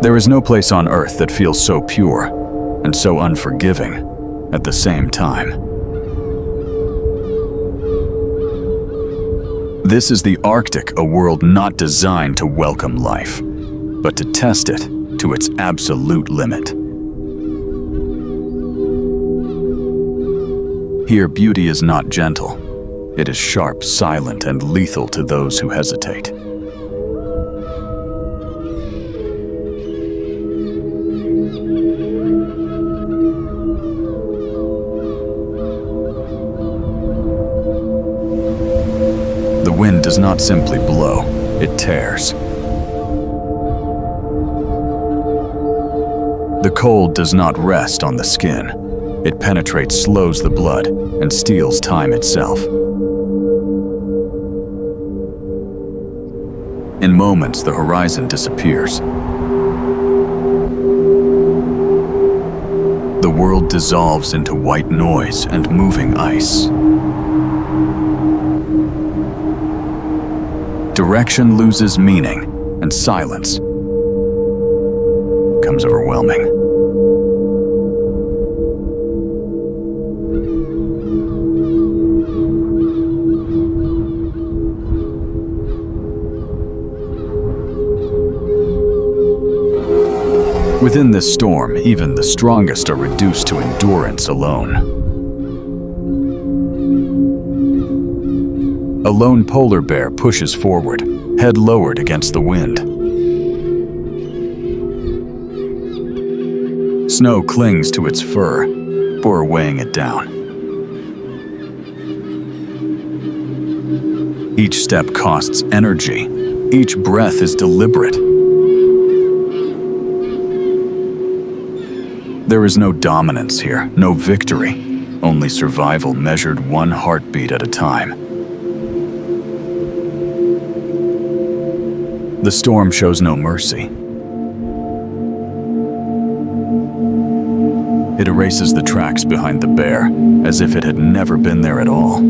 There is no place on Earth that feels so pure and so unforgiving at the same time. This is the Arctic, a world not designed to welcome life, but to test it to its absolute limit. Here, beauty is not gentle. It is sharp, silent, and lethal to those who hesitate. The wind does not simply blow, it tears. The cold does not rest on the skin. It penetrates, slows the blood, and steals time itself. In moments, the horizon disappears. The world dissolves into white noise and moving ice. Direction loses meaning, and silence becomes overwhelming. Within this storm, even the strongest are reduced to endurance alone. A lone polar bear pushes forward, head lowered against the wind. Snow clings to its fur, weighing it down. Each step costs energy. Each breath is deliberate. There is no dominance here, no victory, only survival measured one heartbeat at a time. The storm shows no mercy. It erases the tracks behind the bear, as if it had never been there at all.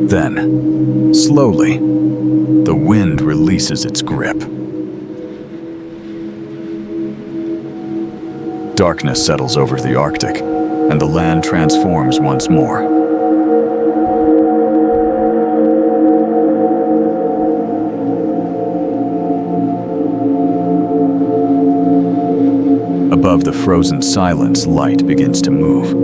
Then, slowly, the wind releases its grip. Darkness settles over the Arctic, and the land transforms once more. Above the frozen silence, light begins to move.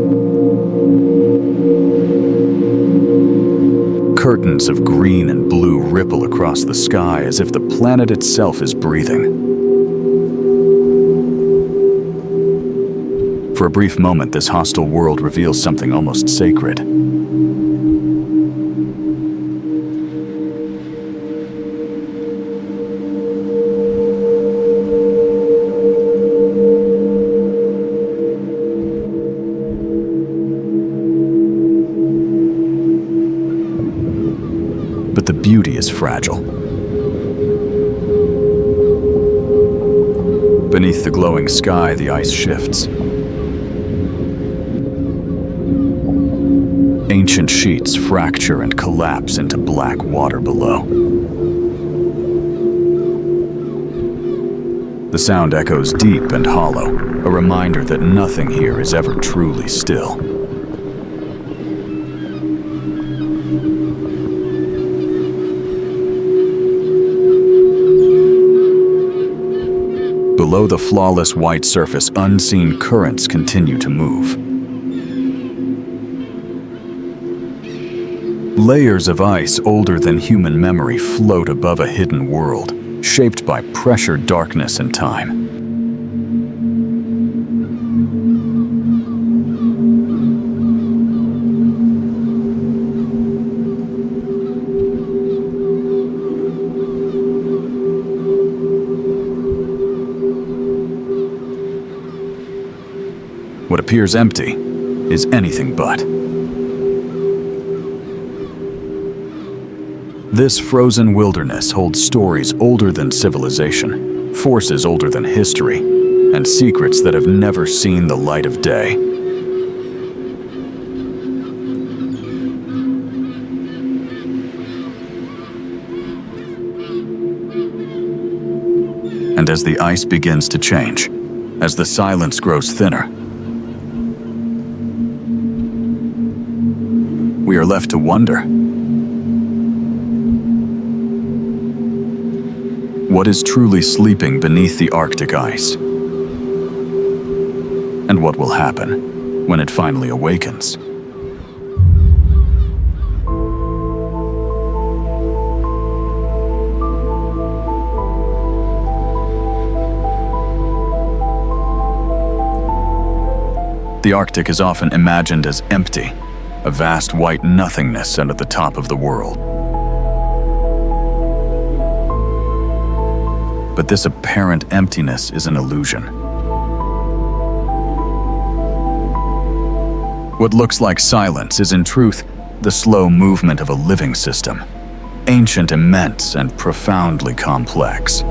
Curtains of green and blue ripple across the sky as if the planet itself is breathing. For a brief moment, this hostile world reveals something almost sacred. But the beauty is fragile. Beneath the glowing sky, the ice shifts. Ancient sheets fracture and collapse into black water below. The sound echoes deep and hollow, a reminder that nothing here is ever truly still. Below the flawless white surface, unseen currents continue to move. Layers of ice older than human memory float above a hidden world, shaped by pressure, darkness, and time. What appears empty is anything but. This frozen wilderness holds stories older than civilization, forces older than history, and secrets that have never seen the light of day. And as the ice begins to change, as the silence grows thinner, we are left to wonder. What is truly sleeping beneath the Arctic ice? And what will happen when it finally awakens? The Arctic is often imagined as empty, a vast white nothingness at the top of the world. But this apparent emptiness is an illusion. What looks like silence is in truth the slow movement of a living system, ancient, immense, and profoundly complex.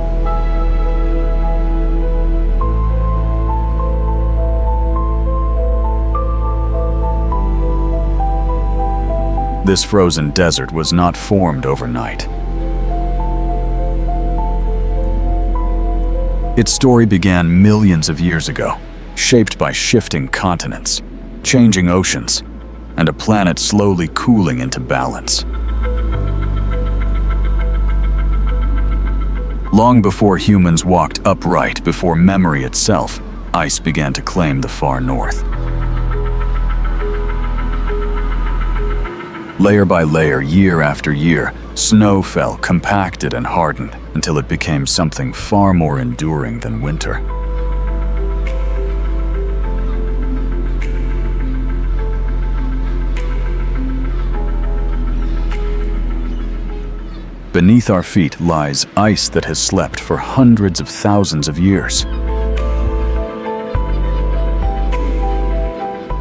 This frozen desert was not formed overnight. Its story began millions of years ago, shaped by shifting continents, changing oceans, and a planet slowly cooling into balance. Long before humans walked upright before memory itself, ice began to claim the far north. Layer by layer, year after year, snow fell, compacted and hardened, until it became something far more enduring than winter. Beneath our feet lies ice that has slept for hundreds of thousands of years.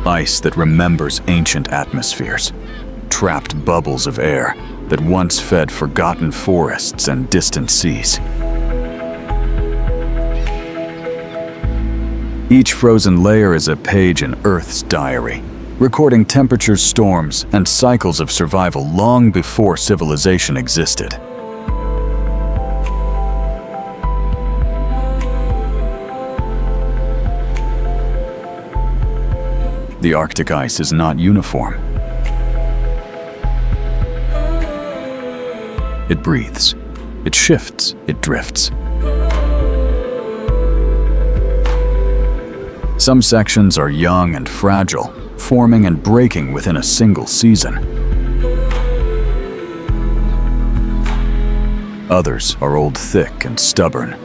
Ice that remembers ancient atmospheres, trapped bubbles of air that once fed forgotten forests and distant seas. Each frozen layer is a page in Earth's diary, recording temperatures, storms, and cycles of survival long before civilization existed. The Arctic ice is not uniform. It breathes, it shifts, it drifts. Some sections are young and fragile, forming and breaking within a single season. Others are old, thick, and stubborn,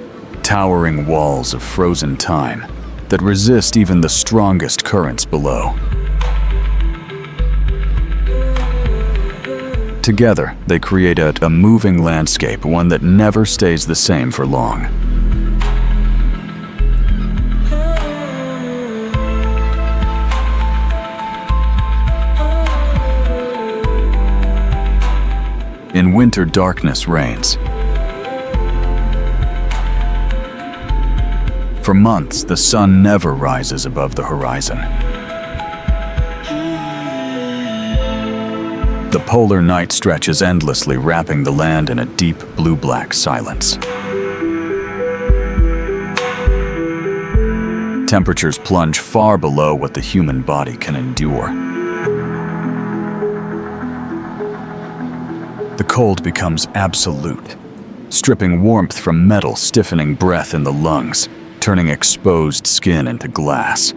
towering walls of frozen time that resist even the strongest currents below. Together, they create a moving landscape, one that never stays the same for long. In winter, darkness reigns. For months, the sun never rises above the horizon. The polar night stretches endlessly, wrapping the land in a deep blue-black silence. Temperatures plunge far below what the human body can endure. The cold becomes absolute, stripping warmth from metal, stiffening breath in the lungs, turning exposed skin into glass.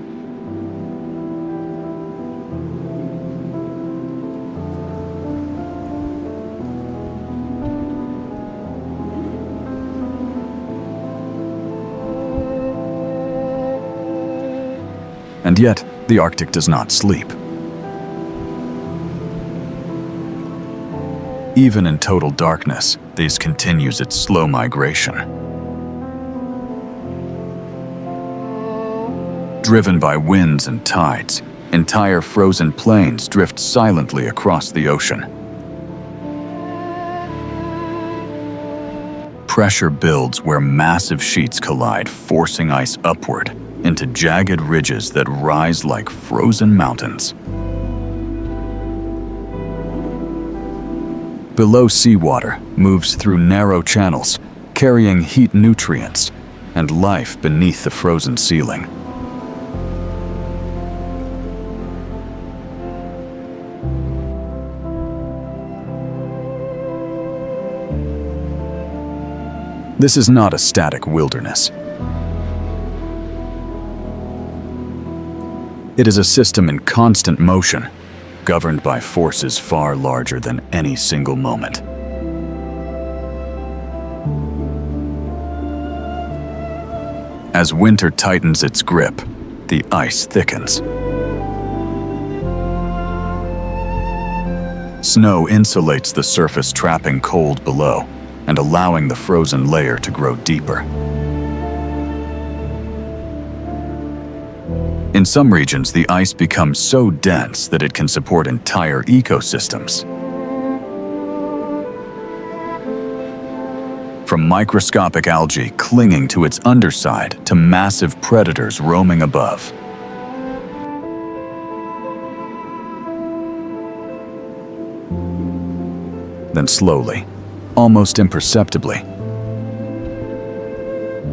And yet, the Arctic does not sleep. Even in total darkness, this continues its slow migration. Driven by winds and tides, entire frozen plains drift silently across the ocean. Pressure builds where massive sheets collide, forcing ice upward into jagged ridges that rise like frozen mountains. Below, seawater moves through narrow channels, carrying heat, nutrients, and life beneath the frozen ceiling. This is not a static wilderness. It is a system in constant motion, governed by forces far larger than any single moment. As winter tightens its grip, the ice thickens. Snow insulates the surface, trapping cold below and allowing the frozen layer to grow deeper. In some regions, the ice becomes so dense that it can support entire ecosystems. From microscopic algae clinging to its underside to massive predators roaming above. Then slowly, almost imperceptibly,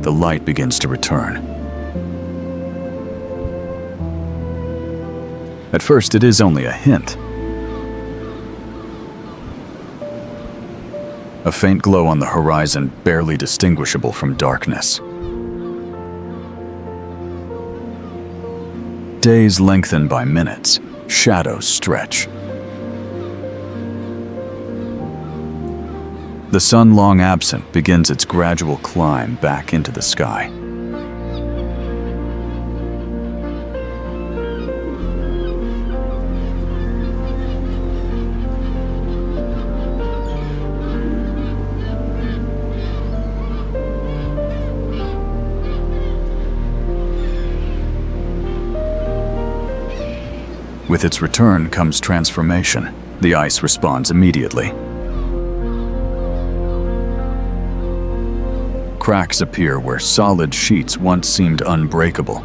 the light begins to return. At first, it is only a hint. A faint glow on the horizon, barely distinguishable from darkness. Days lengthen by minutes, shadows stretch. The sun, long absent, begins its gradual climb back into the sky. With its return comes transformation. The ice responds immediately. Cracks appear where solid sheets once seemed unbreakable.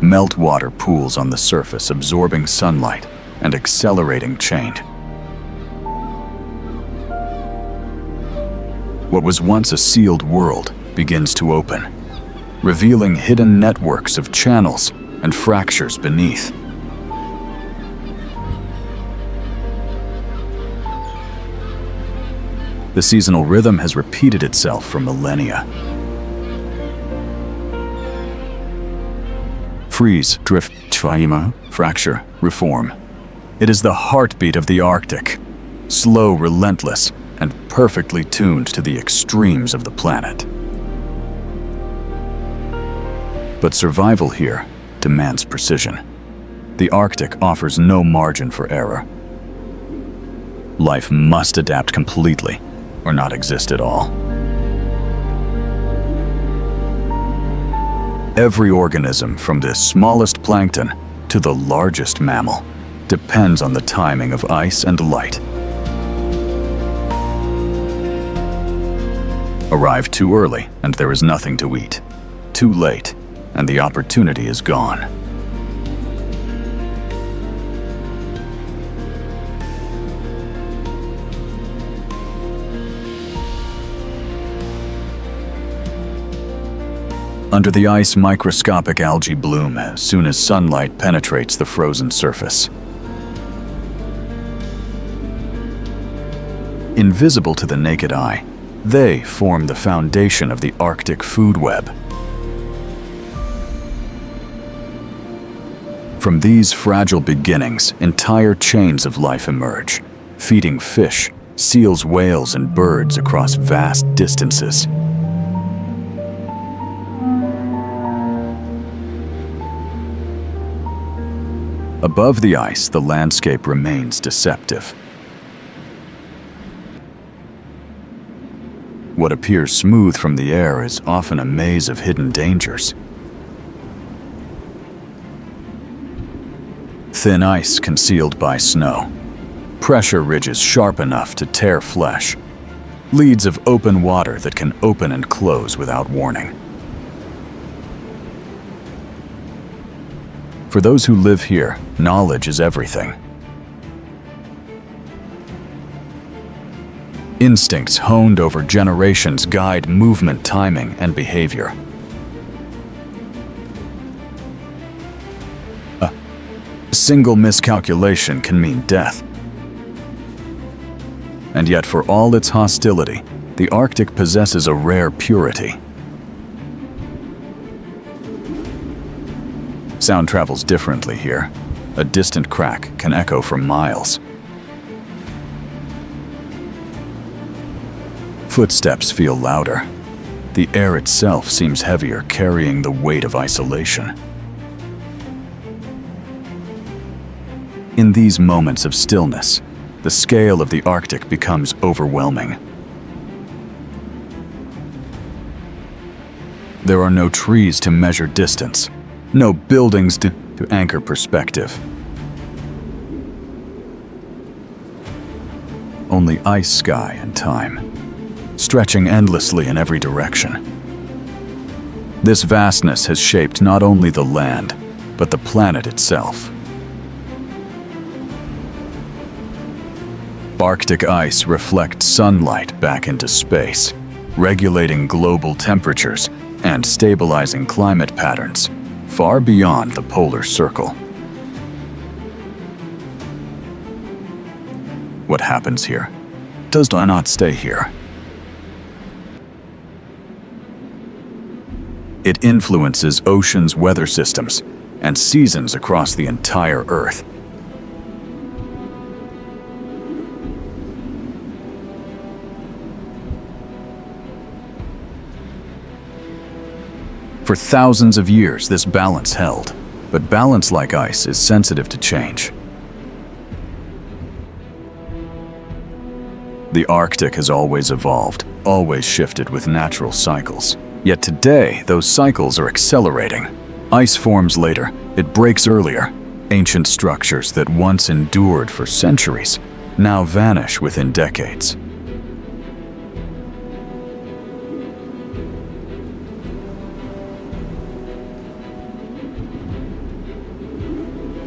Meltwater pools on the surface, absorbing sunlight and accelerating change. What was once a sealed world begins to open, revealing hidden networks of channels and fractures beneath. The seasonal rhythm has repeated itself for millennia. Freeze, drift, fracture, reform. It is the heartbeat of the Arctic, slow, relentless, and perfectly tuned to the extremes of the planet. But survival here demands precision. The Arctic offers no margin for error. Life must adapt completely, or not exist at all. Every organism, from the smallest plankton to the largest mammal, depends on the timing of ice and light. Arrive too early, and there is nothing to eat. Too late, and the opportunity is gone. Under the ice, microscopic algae bloom as soon as sunlight penetrates the frozen surface. Invisible to the naked eye, they form the foundation of the Arctic food web. From these fragile beginnings, entire chains of life emerge, feeding fish, seals, whales, and birds across vast distances. Above the ice, the landscape remains deceptive. What appears smooth from the air is often a maze of hidden dangers. Thin ice concealed by snow. pressure ridges sharp enough to tear flesh, leads of open water that can open and close without warning. For those who live here, knowledge is everything. Instincts honed over generations guide movement, timing, and behavior. A single miscalculation can mean death. And yet, for all its hostility, the Arctic possesses a rare purity. Sound travels differently here. A distant crack can echo for miles. Footsteps feel louder. The air itself seems heavier, carrying the weight of isolation. In these moments of stillness, the scale of the Arctic becomes overwhelming. There are no trees to measure distance, no buildings to anchor perspective. Only ice sky and time, stretching endlessly in every direction. This vastness has shaped not only the land, but the planet itself. Arctic ice reflects sunlight back into space, regulating global temperatures and stabilizing climate patterns far beyond the polar circle. What happens here does not stay here. It influences oceans' weather systems and seasons across the entire Earth. For thousands of years, this balance held, but balance, like ice, is sensitive to change. The Arctic has always evolved, always shifted with natural cycles. Yet today, those cycles are accelerating. Ice forms later, it breaks earlier. Ancient structures that once endured for centuries now vanish within decades.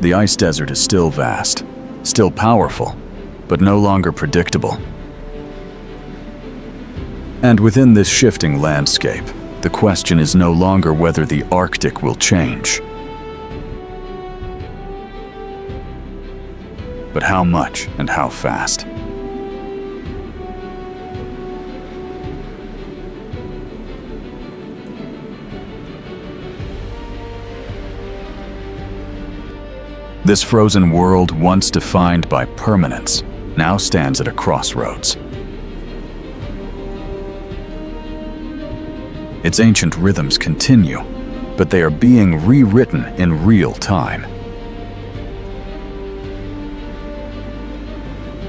The ice desert is still vast, still powerful, but no longer predictable. And within this shifting landscape, the question is no longer whether the Arctic will change, but how much and how fast. This frozen world, once defined by permanence, now stands at a crossroads. Its ancient rhythms continue, but they are being rewritten in real time.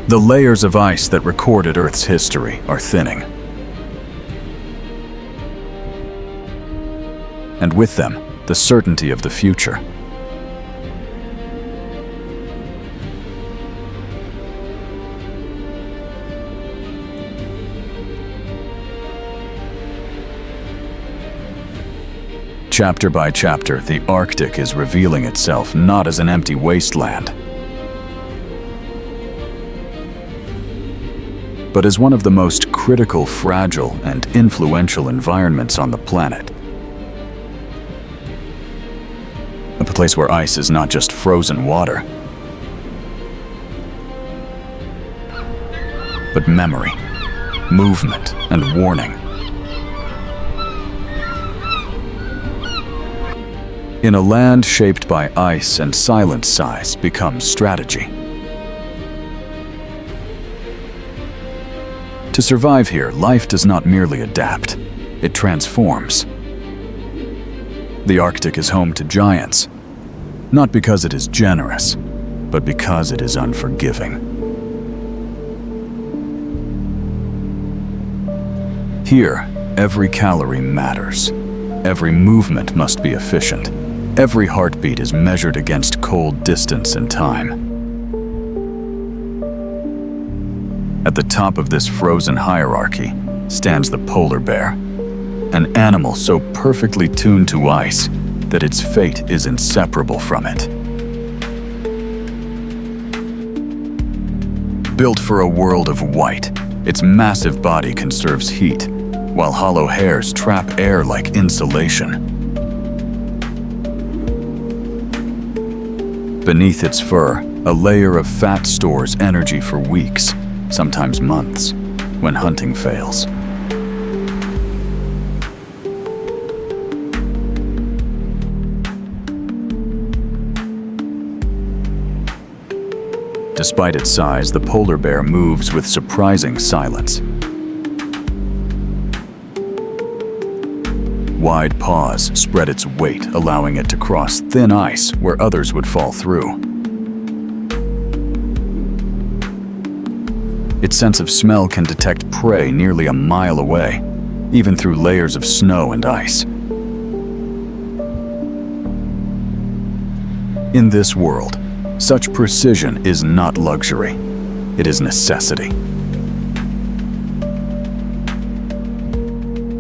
The layers of ice that recorded Earth's history are thinning. And with them, the certainty of the future. Chapter by chapter, the Arctic is revealing itself not as an empty wasteland, but as one of the most critical, fragile, and influential environments on the planet. A place where ice is not just frozen water, but memory, movement, and warning. In a land shaped by ice and silent size becomes strategy. To survive here, life does not merely adapt, it transforms. The Arctic is home to giants, not because it is generous, but because it is unforgiving. Here, every calorie matters. Every movement must be efficient. Every heartbeat is measured against cold distance and time. At the top of this frozen hierarchy stands the polar bear, an animal so perfectly tuned to ice that its fate is inseparable from it. Built for a world of white, its massive body conserves heat, while hollow hairs trap air like insulation. Beneath its fur, a layer of fat stores energy for weeks, sometimes months, when hunting fails. Despite its size, the polar bear moves with surprising silence. Wide paws spread its weight, allowing it to cross thin ice where others would fall through. Its sense of smell can detect prey nearly a mile away, even through layers of snow and ice. In this world, such precision is not luxury, it is necessity.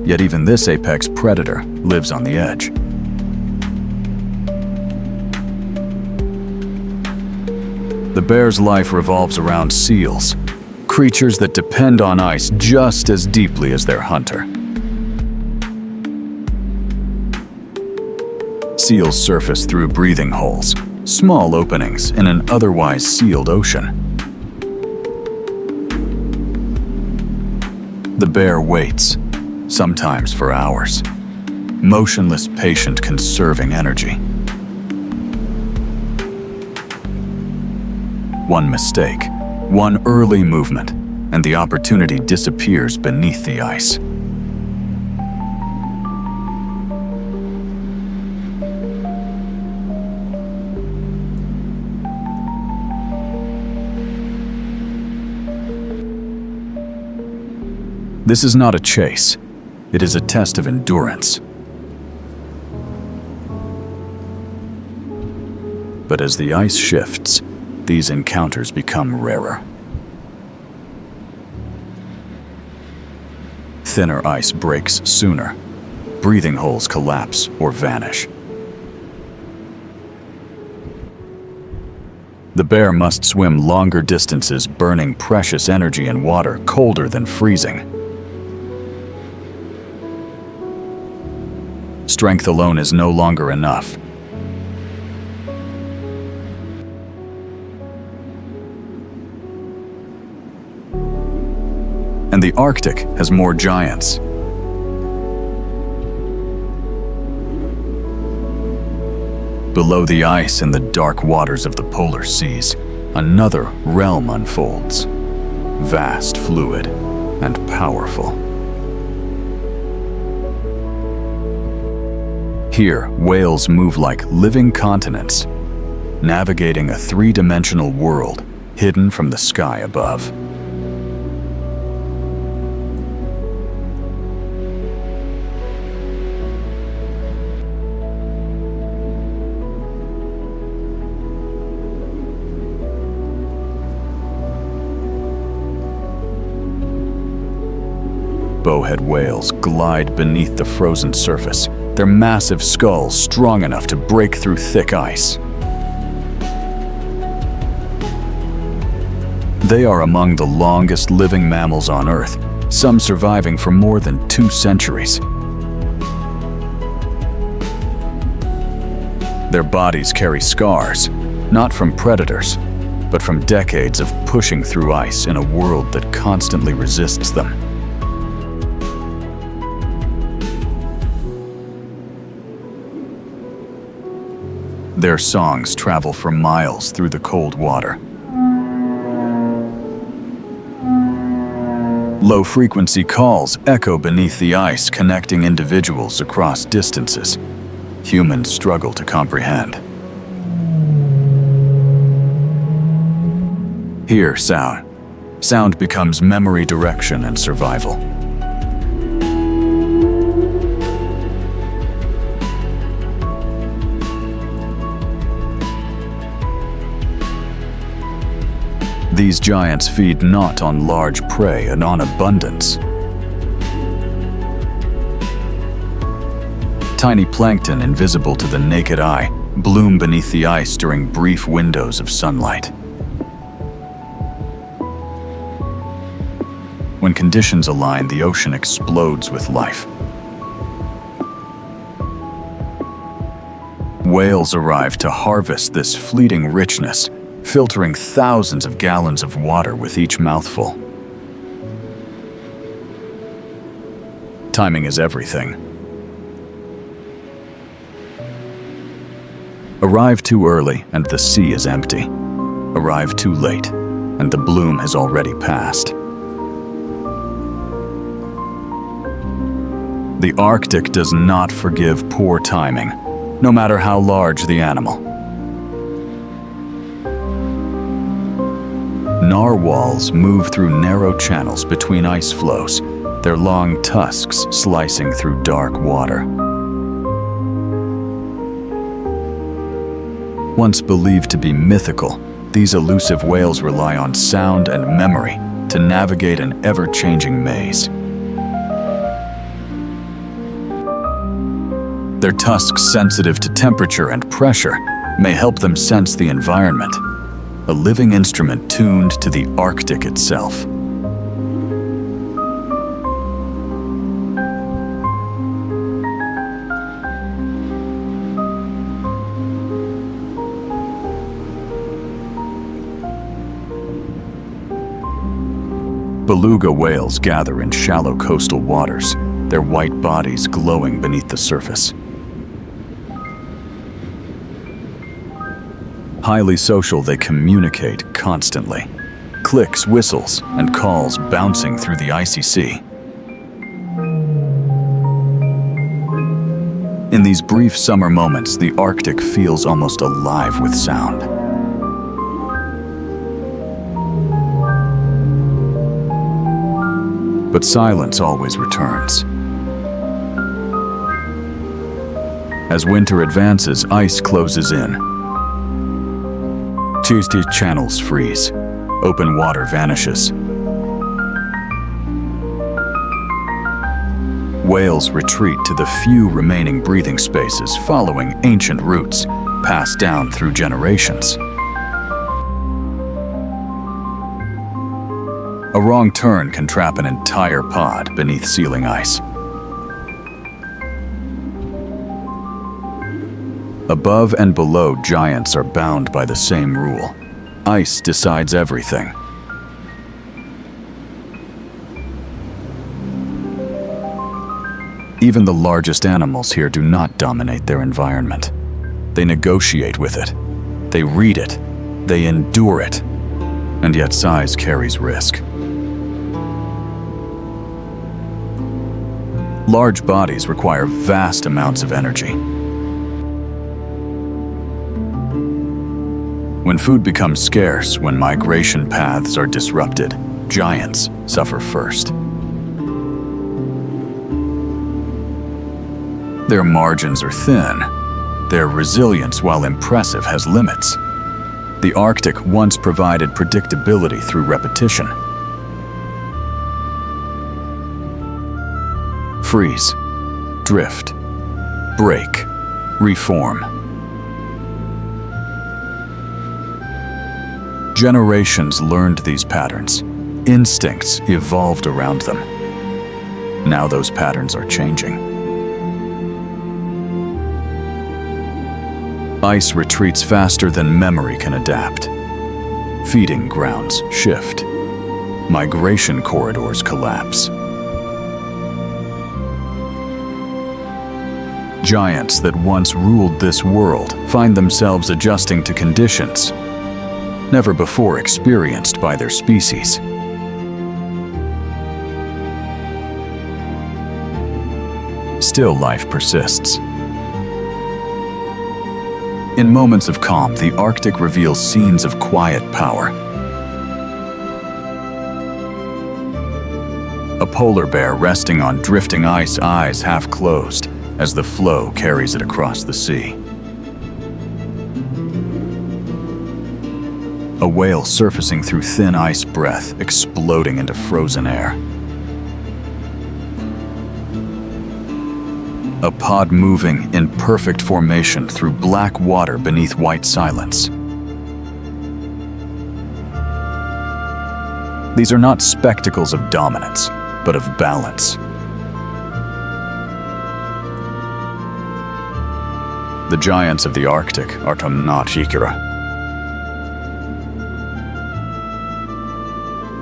Yet even this apex predator lives on the edge. The bear's life revolves around seals, creatures that depend on ice just as deeply as their hunter. Seals surface through breathing holes, small openings in an otherwise sealed ocean. The bear waits, sometimes for hours, motionless, patient, conserving energy. One mistake, one early movement, and the opportunity disappears beneath the ice. This is not a chase. It is a test of endurance. But as the ice shifts, these encounters become rarer. Thinner ice breaks sooner. Breathing holes collapse or vanish. The bear must swim longer distances, burning precious energy in water colder than freezing. Strength alone is no longer enough. And the Arctic has more giants. Below the ice in the dark waters of the polar seas, another realm unfolds, vast, fluid, and powerful. Here, whales move like living continents, navigating a three-dimensional world hidden from the sky above. Bowhead whales glide beneath the frozen surface, their massive skulls strong enough to break through thick ice. They are among the longest living mammals on Earth, some surviving for more than 2 centuries. Their bodies carry scars, not from predators, but from decades of pushing through ice in a world that constantly resists them. Their songs travel for miles through the cold water. Low-frequency calls echo beneath the ice, connecting individuals across distances. Humans struggle to comprehend. Here, sound. Sound becomes memory, direction, and survival. These giants feed not on large prey and on abundance. Tiny plankton, invisible to the naked eye, bloom beneath the ice during brief windows of sunlight. When conditions align, the ocean explodes with life. Whales arrive to harvest this fleeting richness, filtering thousands of gallons of water with each mouthful. Timing is everything. Arrive too early and the sea is empty. Arrive too late and the bloom has already passed. The Arctic does not forgive poor timing, no matter how large the animal. Narwhals move through narrow channels between ice floes, their long tusks slicing through dark water. Once believed to be mythical, these elusive whales rely on sound and memory to navigate an ever-changing maze. Their tusks, sensitive to temperature and pressure, may help them sense the environment, a living instrument tuned to the Arctic itself. Beluga whales gather in shallow coastal waters, their white bodies glowing beneath the surface. Highly social, they communicate constantly. Clicks, whistles, and calls bouncing through the icy sea. In these brief summer moments, the Arctic feels almost alive with sound. But silence always returns. As winter advances, ice closes in. Tuesday channels freeze. Open water vanishes. Whales retreat to the few remaining breathing spaces, following ancient routes passed down through generations. A wrong turn can trap an entire pod beneath sealing ice. Above and below giants are bound by the same rule. Ice decides everything. Even the largest animals here do not dominate their environment. They negotiate with it. They read it. They endure it. And yet size carries risk. Large bodies require vast amounts of energy. When food becomes scarce, when migration paths are disrupted, giants suffer first. Their margins are thin. Their resilience, while impressive, has limits. The Arctic once provided predictability through repetition. Freeze, drift, break, reform. Generations learned these patterns. Instincts evolved around them. Now those patterns are changing. Ice retreats faster than memory can adapt. Feeding grounds shift. Migration corridors collapse. Giants that once ruled this world find themselves adjusting to conditions never before experienced by their species. Still, life persists. In moments of calm, the Arctic reveals scenes of quiet power. A polar bear resting on drifting ice, eyes half closed, as the flow carries it across the sea. A a whale surfacing through thin ice breath, exploding into frozen air. A pod moving in perfect formation through black water beneath white silence. These are not spectacles of dominance, but of balance. The giants of the Arctic are not Shikira.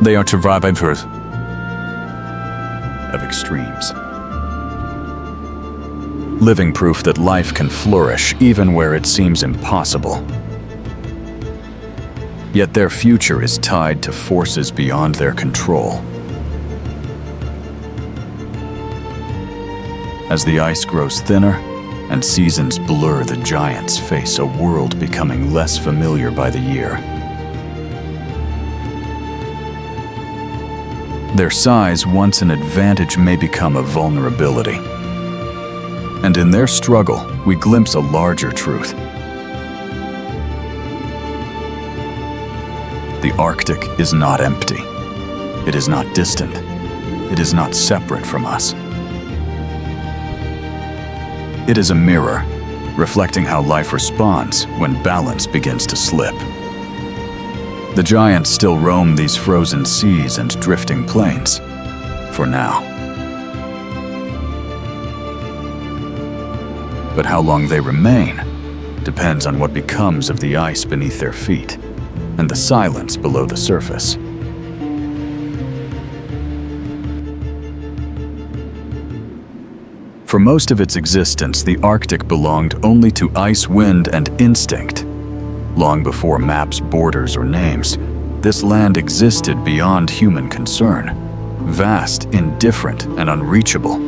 They are survivors of extremes. Living proof that life can flourish even where it seems impossible. Yet their future is tied to forces beyond their control. As the ice grows thinner and seasons blur, the giants face a world becoming less familiar by the year. Their size, once an advantage, may become a vulnerability. And in their struggle, we glimpse a larger truth. The Arctic is not empty. It is not distant. It is not separate from us. It is a mirror, reflecting how life responds when balance begins to slip. The giants still roam these frozen seas and drifting plains, for now. But how long they remain depends on what becomes of the ice beneath their feet and the silence below the surface. For most of its existence, the Arctic belonged only to ice, wind, and instinct. Long before maps, borders, or names, this land existed beyond human concern, vast, indifferent, and unreachable.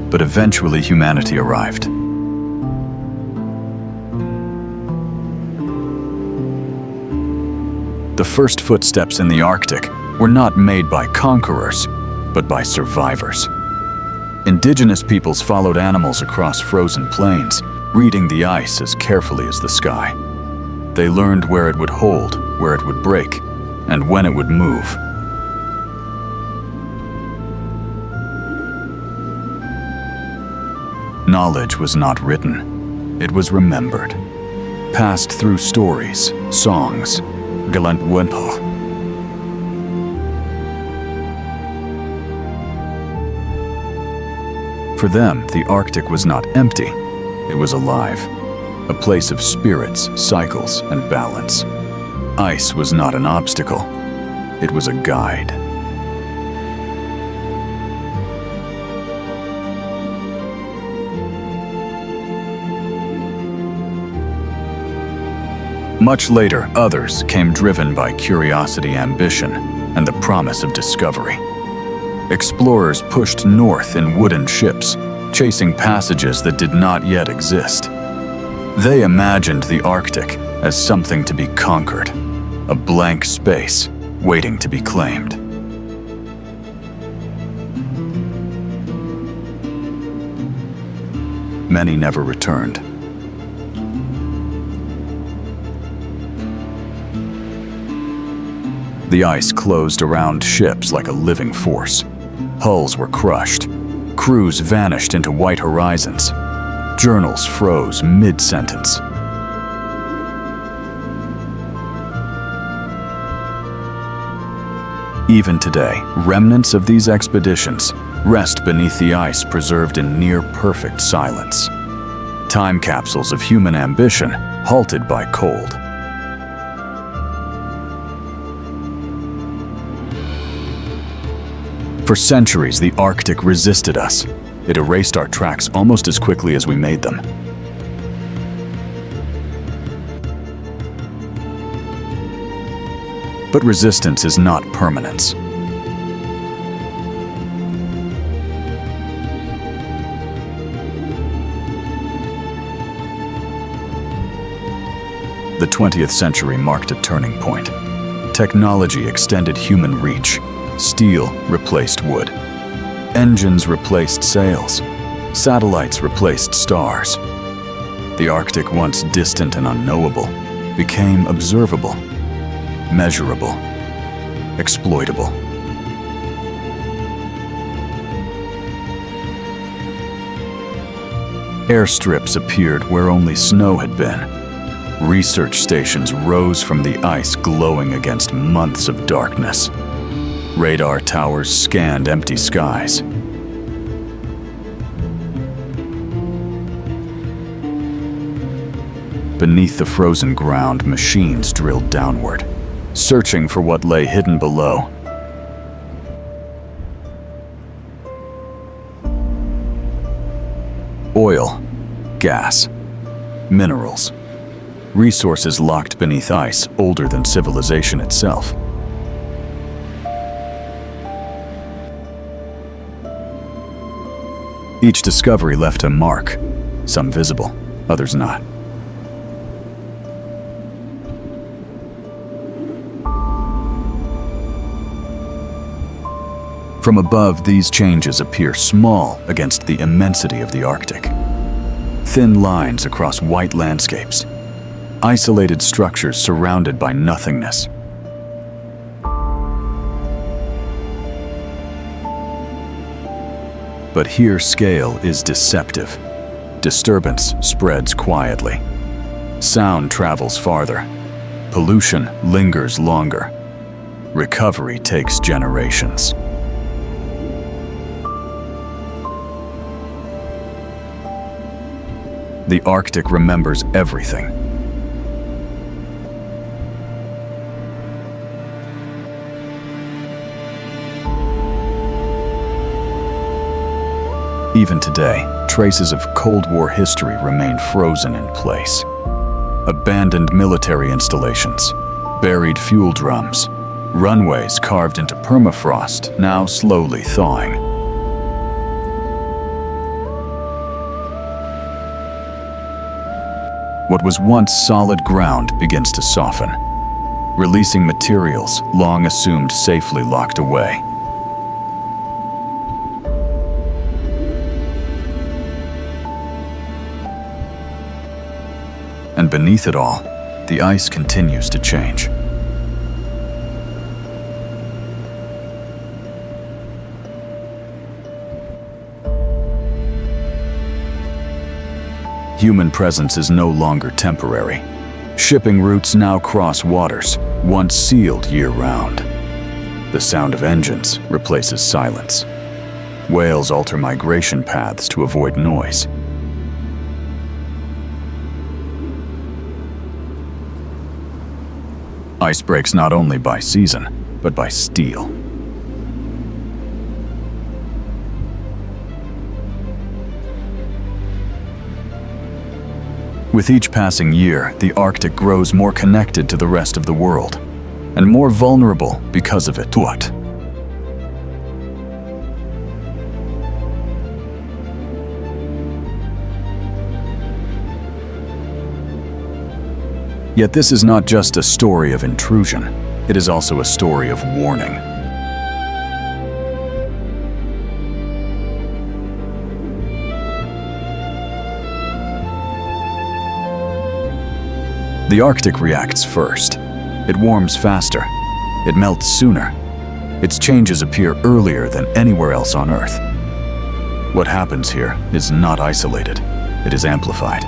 But eventually humanity arrived. The first footsteps in the Arctic were not made by conquerors, but by survivors. Indigenous peoples followed animals across frozen plains, reading the ice as carefully as the sky. They learned where it would hold, where it would break, and when it would move. Knowledge was not written, it was remembered, passed through stories, songs, galant wimple. For them, the Arctic was not empty, it was alive, a place of spirits, cycles, and balance. Ice was not an obstacle, it was a guide. Much later, others came driven by curiosity, ambition, and the promise of discovery. Explorers pushed north in wooden ships, chasing passages that did not yet exist. They imagined the Arctic as something to be conquered, a blank space waiting to be claimed. Many never returned. The ice closed around ships like a living force. Hulls were crushed. Crews vanished into white horizons. Journals froze mid-sentence. Even today, remnants of these expeditions rest beneath the ice, preserved in near-perfect silence. Time capsules of human ambition, halted by cold. For centuries, the Arctic resisted us. It erased our tracks almost as quickly as we made them. But resistance is not permanence. The 20th century marked a turning point. Technology extended human reach. Steel replaced wood. Engines replaced sails. Satellites replaced stars. The Arctic, once distant and unknowable, became observable, measurable, exploitable. Airstrips appeared where only snow had been. Research stations rose from the ice, glowing against months of darkness. Radar towers scanned empty skies. Beneath the frozen ground, machines drilled downward, searching for what lay hidden below. Oil, gas, minerals, resources locked beneath ice older than civilization itself. Each discovery left a mark, some visible, others not. From above, these changes appear small against the immensity of the Arctic. Thin lines across white landscapes, isolated structures surrounded by nothingness. But here scale is deceptive. Disturbance spreads quietly. Sound travels farther. Pollution lingers longer. Recovery takes generations. The Arctic remembers everything. Even today, traces of Cold War history remain frozen in place. Abandoned military installations, buried fuel drums, runways carved into permafrost now slowly thawing. What was once solid ground begins to soften, releasing materials long assumed safely locked away. And beneath it all, the ice continues to change. Human presence is no longer temporary. Shipping routes now cross waters, once sealed year-round. The sound of engines replaces silence. Whales alter migration paths to avoid noise. Ice breaks not only by season, but by steel. With each passing year, the Arctic grows more connected to the rest of the world, and more vulnerable because of it. What? Yet this is not just a story of intrusion, it is also a story of warning. The Arctic reacts first. It warms faster. It melts sooner. Its changes appear earlier than anywhere else on Earth. What happens here is not isolated. It is amplified.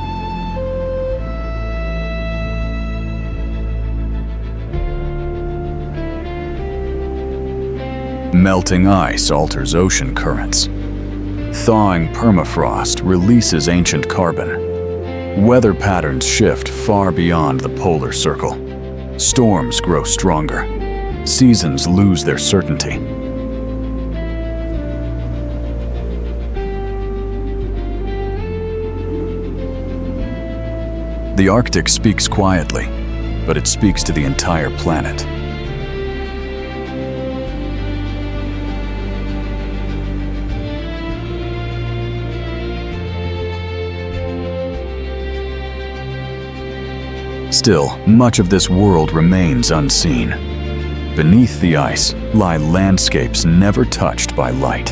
Melting ice alters ocean currents. Thawing permafrost releases ancient carbon. Weather patterns shift far beyond the polar circle. Storms grow stronger. Seasons lose their certainty. The Arctic speaks quietly, but it speaks to the entire planet. Still, much of this world remains unseen. Beneath the ice lie landscapes never touched by light.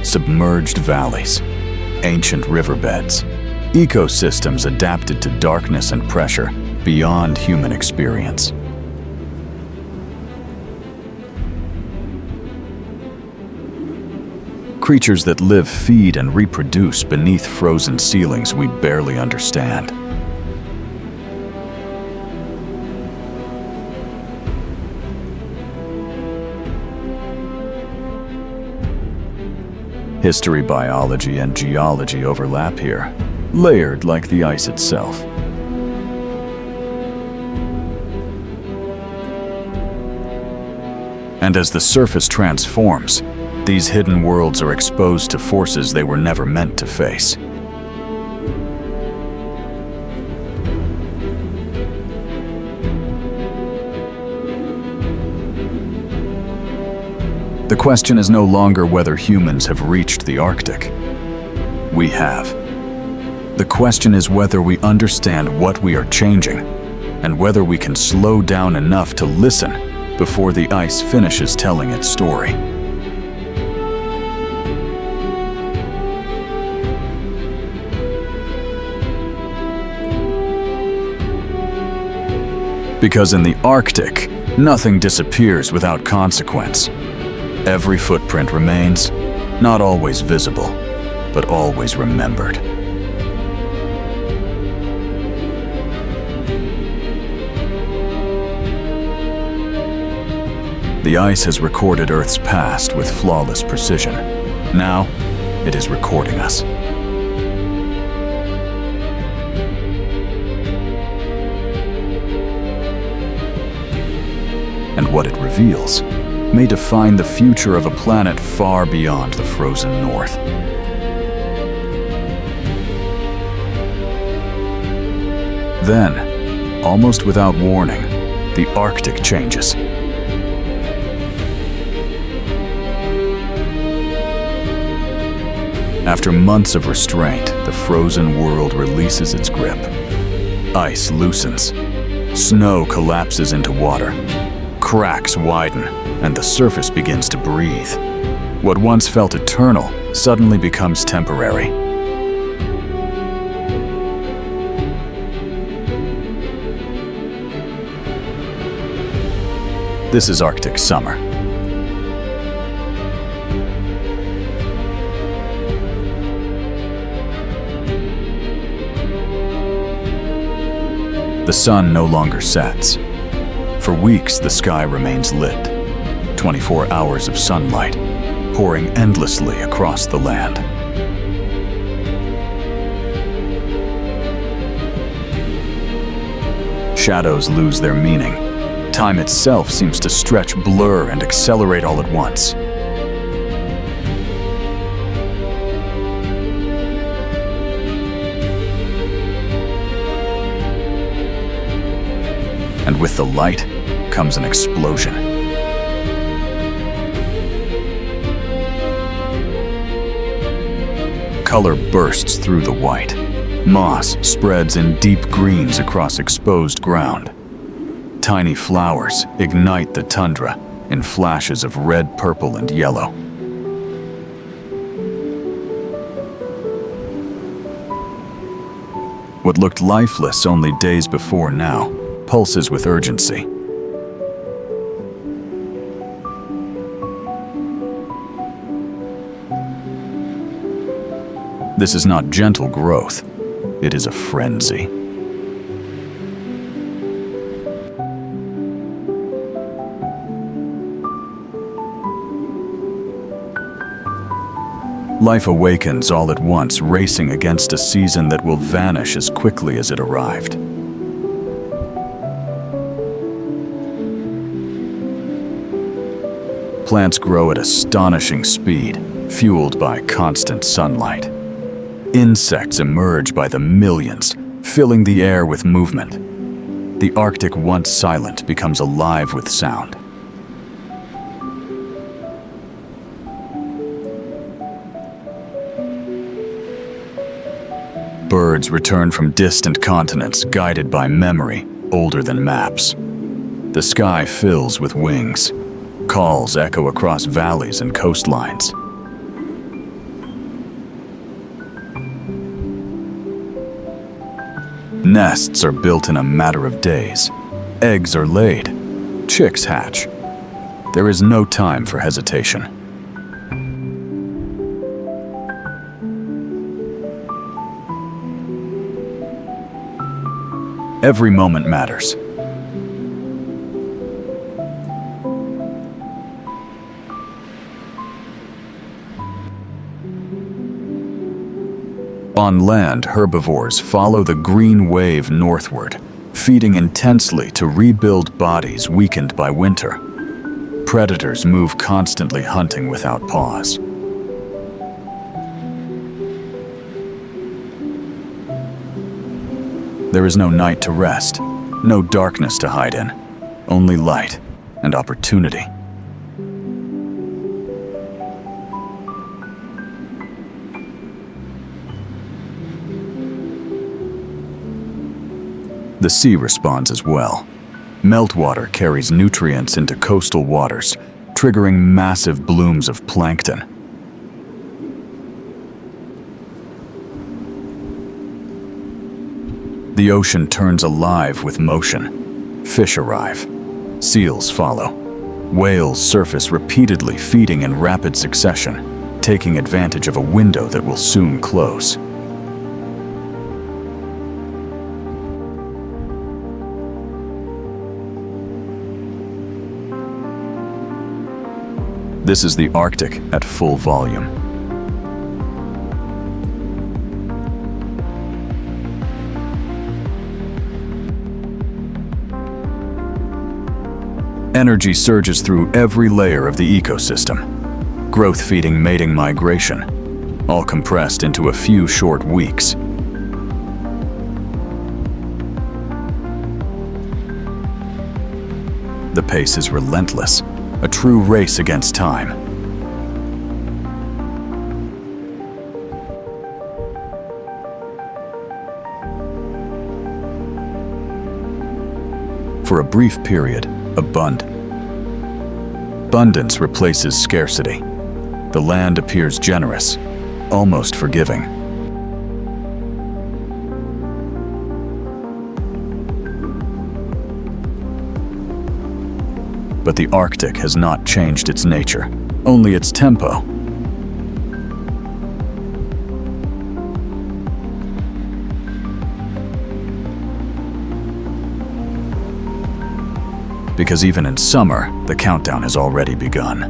Submerged valleys, ancient riverbeds, ecosystems adapted to darkness and pressure beyond human experience. Creatures that live, feed, and reproduce beneath frozen ceilings we barely understand. History, biology, and geology overlap here, layered like the ice itself. And as the surface transforms, these hidden worlds are exposed to forces they were never meant to face. The question is no longer whether humans have reached the Arctic. We have. The question is whether we understand what we are changing, and whether we can slow down enough to listen before the ice finishes telling its story. Because in the Arctic, nothing disappears without consequence. Every footprint remains, not always visible, but always remembered. The ice has recorded Earth's past with flawless precision. Now, it is recording us. And what it reveals may define the future of a planet far beyond the frozen north. Then, almost without warning, the Arctic changes. After months of restraint, the frozen world releases its grip. Ice loosens. Snow collapses into water. Cracks widen, and the surface begins to breathe. What once felt eternal suddenly becomes temporary. This is Arctic summer. The sun no longer sets. For weeks, the sky remains lit. 24 hours of sunlight, pouring endlessly across the land. Shadows lose their meaning. Time itself seems to stretch, blur, and accelerate all at once. And with the light comes an explosion. Color bursts through the white. Moss spreads in deep greens across exposed ground. Tiny flowers ignite the tundra in flashes of red, purple, and yellow. What looked lifeless only days before now pulses with urgency. This is not gentle growth, it is a frenzy. Life awakens all at once, racing against a season that will vanish as quickly as it arrived. Plants grow at astonishing speed, fueled by constant sunlight. Insects emerge by the millions, filling the air with movement. The Arctic, once silent, becomes alive with sound. Birds return from distant continents, guided by memory older than maps. The sky fills with wings. Calls echo across valleys and coastlines. Nests are built in a matter of days. Eggs are laid. Chicks hatch. There is no time for hesitation. Every moment matters. On land, herbivores follow the green wave northward, feeding intensely to rebuild bodies weakened by winter. Predators move constantly, hunting without pause. There is no night to rest, no darkness to hide in, only light and opportunity. The sea responds as well. Meltwater carries nutrients into coastal waters, triggering massive blooms of plankton. The ocean turns alive with motion. Fish arrive. Seals follow. Whales surface repeatedly, feeding in rapid succession, taking advantage of a window that will soon close. This is the Arctic at full volume. Energy surges through every layer of the ecosystem. Growth feeding, mating, migration, all compressed into a few short weeks. The pace is relentless. A true race against time. For a brief period, abundance replaces scarcity. The land appears generous, almost forgiving. But the Arctic has not changed its nature, only its tempo. Because even in summer, the countdown has already begun.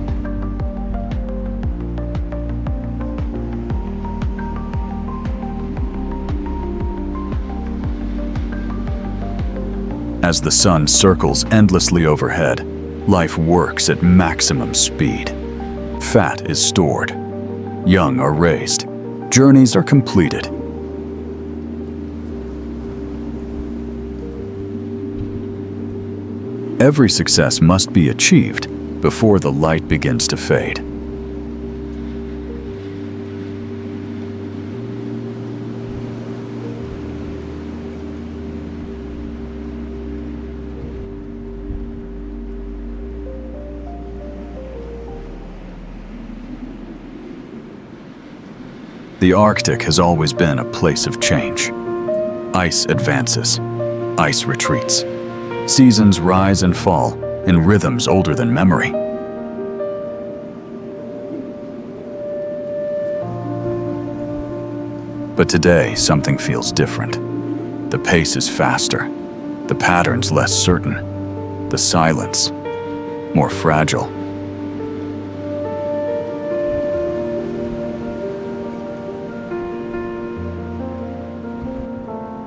As the sun circles endlessly overhead, life works at maximum speed. Fat is stored. Young are raised. Journeys are completed. Every success must be achieved before the light begins to fade. The Arctic has always been a place of change. Ice advances. Ice retreats. Seasons rise and fall in rhythms older than memory. But today, something feels different. The pace is faster. The patterns less certain. The silence more fragile.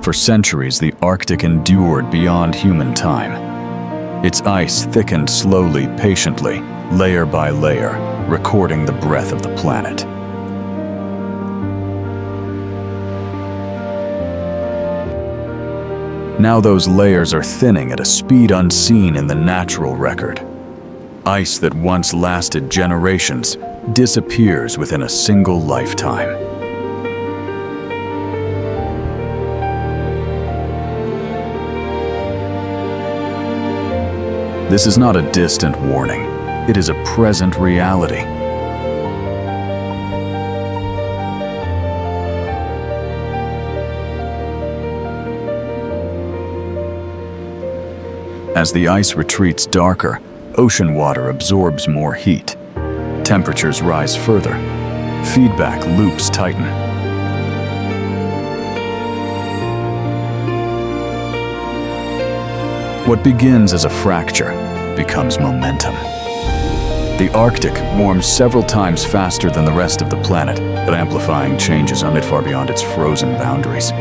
For centuries, the Arctic endured beyond human time. Its ice thickened slowly, patiently, layer by layer, recording the breath of the planet. Now those layers are thinning at a speed unseen in the natural record. Ice that once lasted generations disappears within a single lifetime. This is not a distant warning. It is a present reality. As the ice retreats darker, ocean water absorbs more heat. Temperatures rise further. Feedback loops tighten. What begins as a fracture becomes momentum. The Arctic warms several times faster than the rest of the planet, but amplifying changes on it far beyond its frozen boundaries.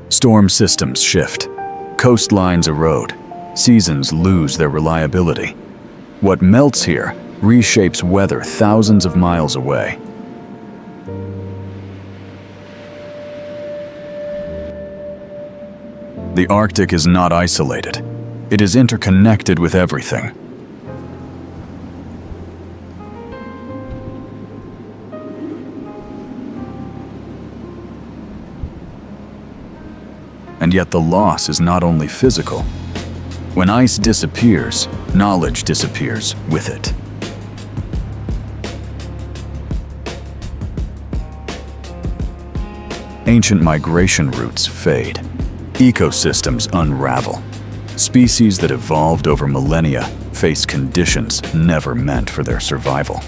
Storm systems shift. Coastlines erode. Seasons lose their reliability. What melts here reshapes weather thousands of miles away. The Arctic is not isolated. It is interconnected with everything. And yet the loss is not only physical. When ice disappears, knowledge disappears with it. Ancient migration routes fade. Ecosystems unravel. Species that evolved over millennia face conditions never meant for their survival.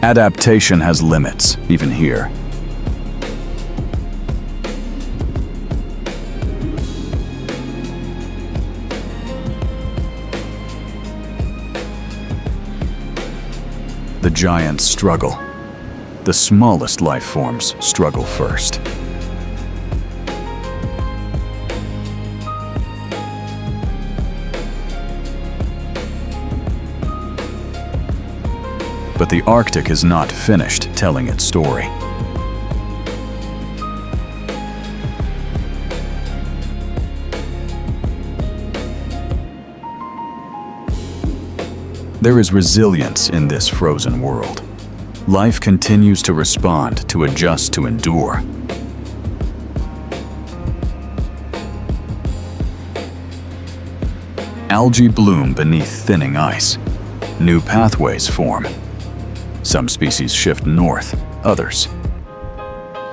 Adaptation has limits, even here. The giants struggle. The smallest life forms struggle first. But the Arctic is not finished telling its story. There is resilience in this frozen world. Life continues to respond, to adjust, to endure. Algae bloom beneath thinning ice. New pathways form. Some species shift north, others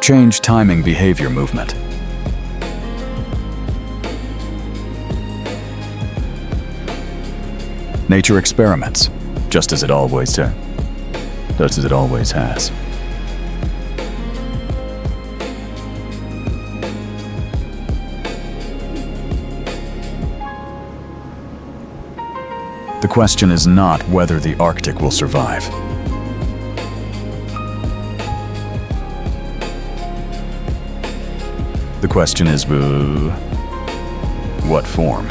change timing behavior movement. Nature experiments, just as it always has. The question is not whether the Arctic will survive. The question is, what form?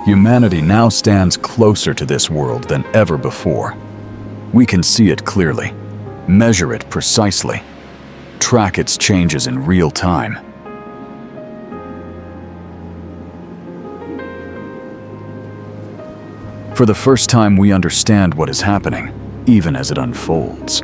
Humanity now stands closer to this world than ever before. We can see it clearly, measure it precisely, track its changes in real time. For the first time, we understand what is happening, even as it unfolds.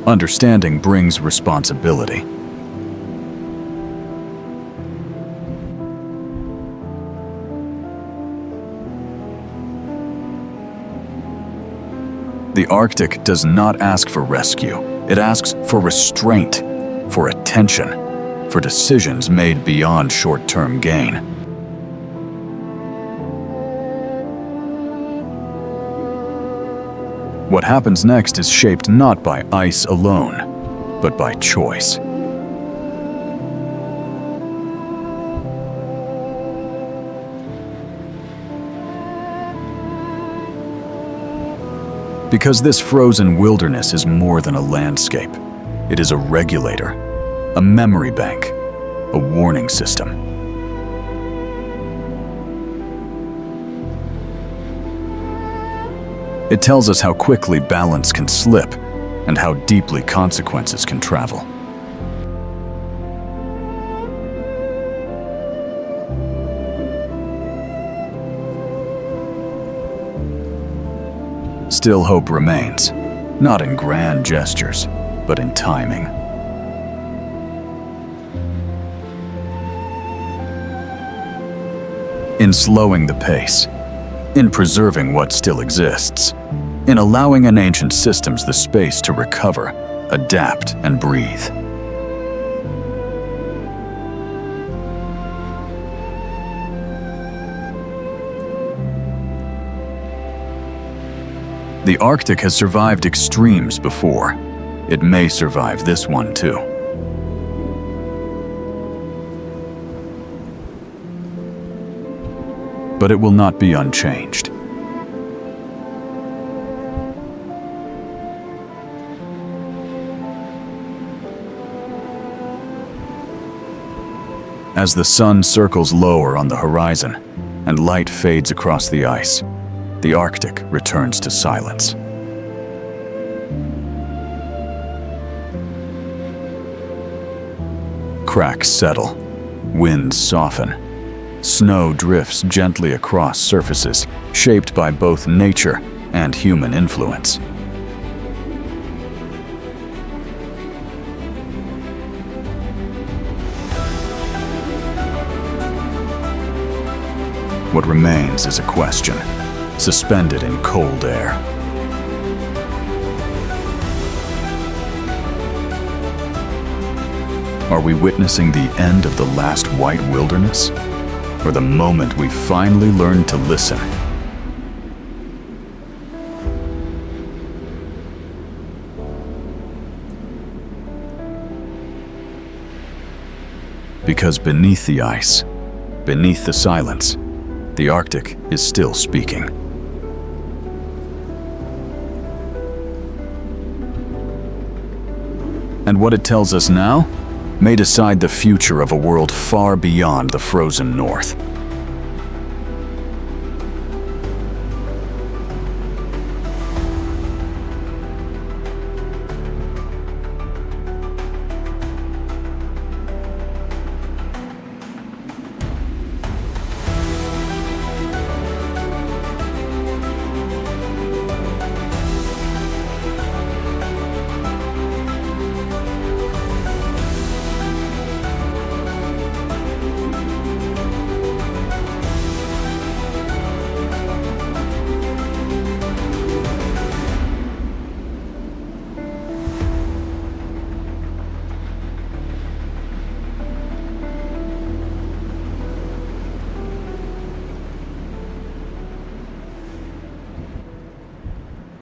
Understanding brings responsibility. The Arctic does not ask for rescue. It asks for restraint, for attention, for decisions made beyond short-term gain. What happens next is shaped not by ice alone, but by choice. Because this frozen wilderness is more than a landscape. It is a regulator, a memory bank, a warning system. It tells us how quickly balance can slip and how deeply consequences can travel. Still hope remains, not in grand gestures, but in timing. In slowing the pace, in preserving what still exists, in allowing an ancient systems the space to recover, adapt, and breathe. The Arctic has survived extremes before. It may survive this one too. But it will not be unchanged. As the sun circles lower on the horizon and light fades across the ice, the Arctic returns to silence. Cracks settle, winds soften, snow drifts gently across surfaces shaped by both nature and human influence. What remains is a question, suspended in cold air. Are we witnessing the end of the last white wilderness? Or the moment we finally learn to listen? Because beneath the ice, beneath the silence, the Arctic is still speaking. And what it tells us now may decide the future of a world far beyond the frozen north.